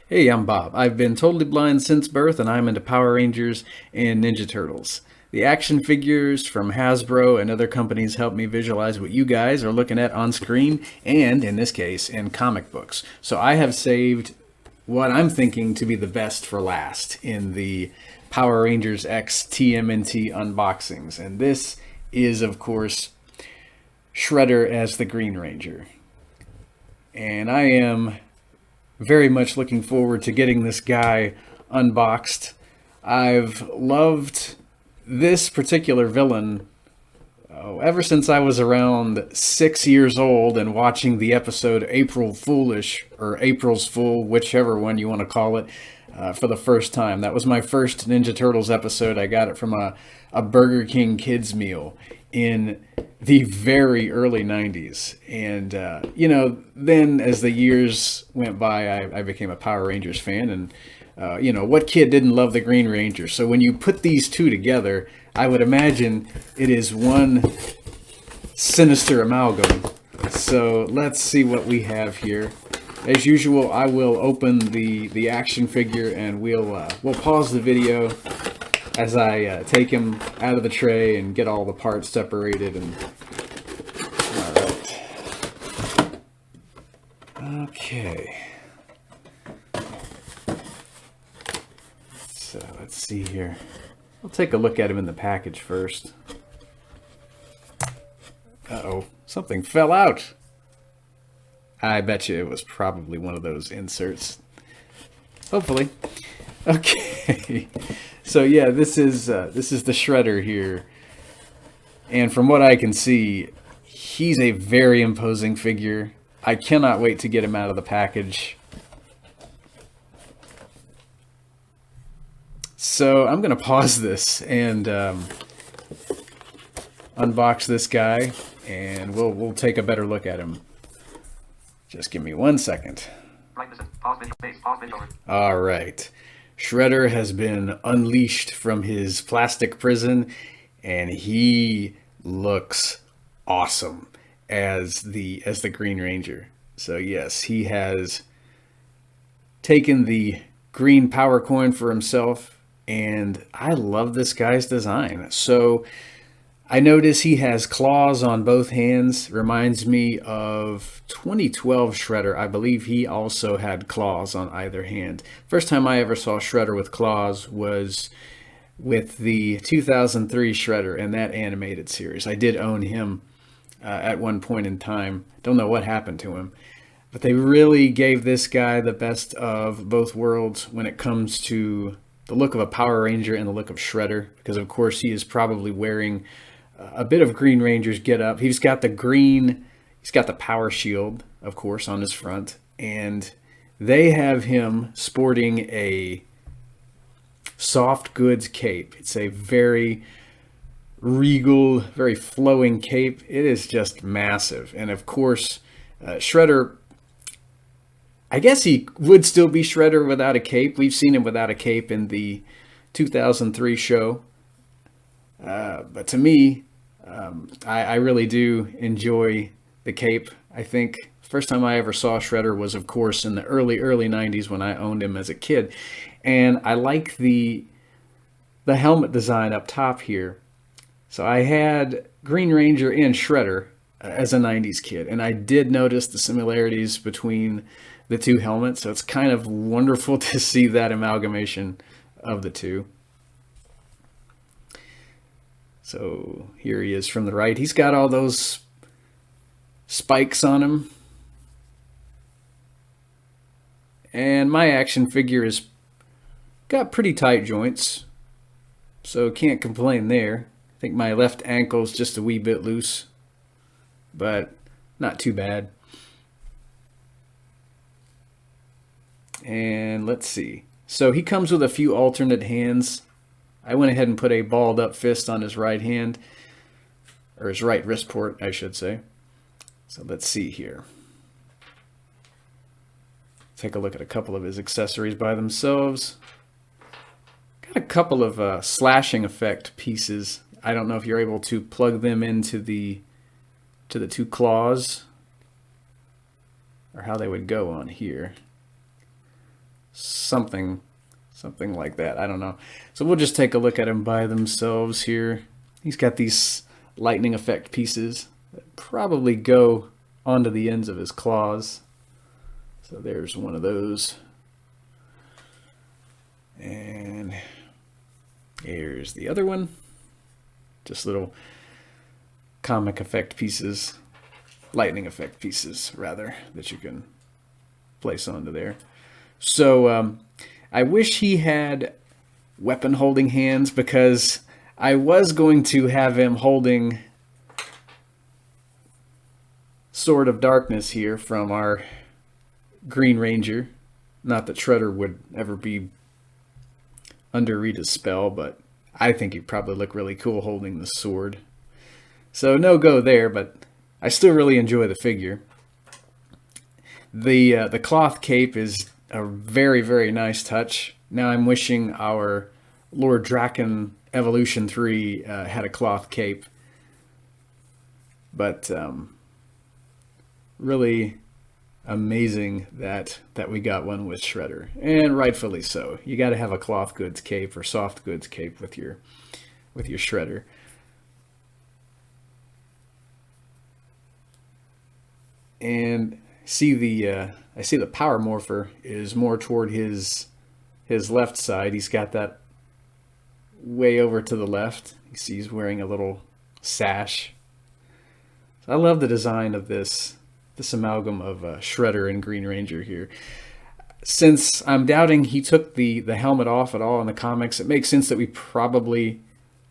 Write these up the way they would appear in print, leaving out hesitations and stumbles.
Hey, I'm Bob. I've been totally blind since birth, and I'm into Power Rangers and Ninja Turtles. The action figures from Hasbro and other companies help me visualize what you guys are looking at on screen, and in this case, in comic books. So I have saved what I'm thinking to be the best for last in the Power Rangers X TMNT unboxings. And this is, of course, Shredder as the Green Ranger. And I am very much looking forward to getting this guy unboxed. I've loved this particular villain ever since I was around 6 years old and watching the episode April Foolish, or April's Fool, whichever one you want to call it, for the first time. That was my first Ninja Turtles episode. I got it from a Burger King kids meal in the very early 90s. And, then as the years went by, I became a Power Rangers fan. And, what kid didn't love the Green Ranger? So when you put these two together, I would imagine it is one sinister amalgam. So let's see what we have here. As usual, I will open the action figure and we'll pause the video as I take him out of the tray and get all the parts separated. And all right, okay. So let's see here. I'll take a look at him in the package first. Uh-oh, something fell out. I bet you it was probably one of those inserts. Hopefully. Okay. So yeah, this is the Shredder here. And from what I can see, he's a very imposing figure. I cannot wait to get him out of the package. So I'm going to pause this and unbox this guy, and we'll take a better look at him. Just give me 1 second. All right. Shredder has been unleashed from his plastic prison, and he looks awesome as the Green Ranger. So yes, he has taken the green power coin for himself, and I love this guy's design. So I notice he has claws on both hands. Reminds me of 2012 Shredder. I believe he also had claws on either hand. First time I ever saw Shredder with claws was with the 2003 Shredder and that animated series. I did own him at one point in time. Don't know what happened to him. But they really gave this guy the best of both worlds when it comes to the look of a Power Ranger and the look of Shredder. Because of course he is probably wearing a bit of Green Ranger's get up. He's got the power shield, of course, on his front. And they have him sporting a soft goods cape. It's a very regal, very flowing cape. It is just massive. And of course, Shredder, I guess he would still be Shredder without a cape. We've seen him without a cape in the 2003 show. But to me, I really do enjoy the cape. I think first time I ever saw Shredder was, of course, in the early 90s when I owned him as a kid. And I like the helmet design up top here. So I had Green Ranger and Shredder as a 90s kid, and I did notice the similarities between the two helmets. So it's kind of wonderful to see that amalgamation of the two. So here he is from the right. He's got all those spikes on him. And my action figure has got pretty tight joints, so can't complain there. I think my left ankle's just a wee bit loose, but not too bad. And let's see. So he comes with a few alternate hands. I went ahead and put a balled up fist on his right hand, or his right wrist port, I should say. So let's see here. Take a look at a couple of his accessories by themselves. Got a couple of slashing effect pieces. I don't know if you're able to plug them into the two claws, or how they would go on here. something like that. I don't know. So we'll just take a look at them by themselves here. He's got these lightning effect pieces that probably go onto the ends of his claws. So there's one of those. And here's the other one. Just little comic effect pieces, lightning effect pieces rather, that you can place onto there. So I wish he had weapon holding hands, because I was going to have him holding Sword of Darkness here from our Green Ranger. Not that Shredder would ever be under Rita's spell, but I think he'd probably look really cool holding the sword. So no go there, but I still really enjoy the figure. The cloth cape is a very, very nice touch. Now I'm wishing our Lord Draken Evolution 3 had a cloth cape. But really amazing that we got one with Shredder, and rightfully so. You got to have a cloth goods cape or soft goods cape with your Shredder. And I see the Power Morpher is more toward his left side. He's got that way over to the left. You see he's wearing a little sash. So I love the design of this amalgam of Shredder and Green Ranger here. Since I'm doubting he took the helmet off at all in the comics, it makes sense that we probably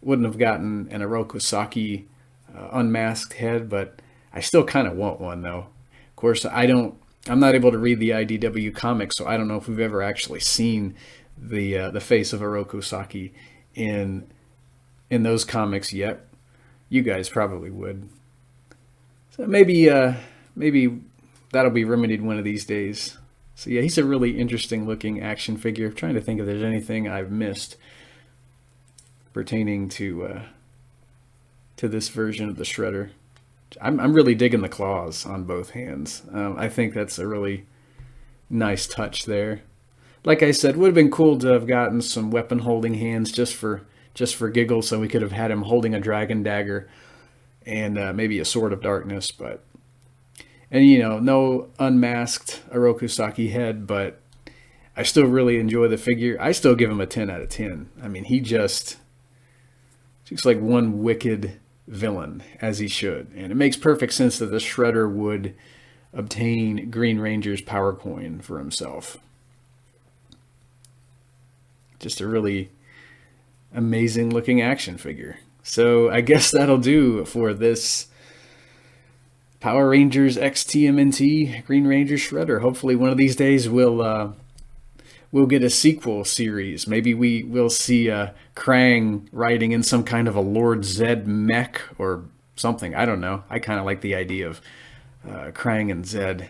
wouldn't have gotten an Oroku Saki unmasked head, but I still kind of want one though. Of course, I'm not able to read the IDW comics, so I don't know if we've ever actually seen the face of Oroku Saki in those comics yet. You guys probably would. So maybe that'll be remedied one of these days. So yeah, he's a really interesting looking action figure. I'm trying to think if there's anything I've missed pertaining to this version of the Shredder. I'm really digging the claws on both hands. I think that's a really nice touch there. Like I said, would have been cool to have gotten some weapon holding hands just for giggles, so we could have had him holding a dragon dagger and maybe a Sword of Darkness, and you know, no unmasked Oroku Saki head, but I still really enjoy the figure. I still give him a 10 out of 10. I mean, he just looks like one wicked villain, as he should. And it makes perfect sense that the Shredder would obtain Green Ranger's power coin for himself. Just a really amazing looking action figure. So I guess that'll do for this Power Rangers X TMNT Green Ranger Shredder. Hopefully one of these days we'll get a sequel series. Maybe we'll see Krang riding in some kind of a Lord Zed mech or something. I don't know. I kind of like the idea of Krang and Zed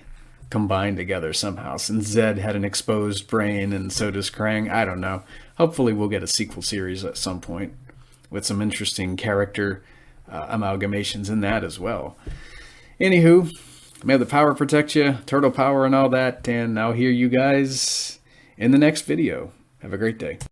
combined together somehow. Since Zed had an exposed brain and so does Krang. I don't know. Hopefully we'll get a sequel series at some point with some interesting character amalgamations in that as well. Anywho, may the power protect you, turtle power and all that, and I'll hear you guys in the next video. Have a great day.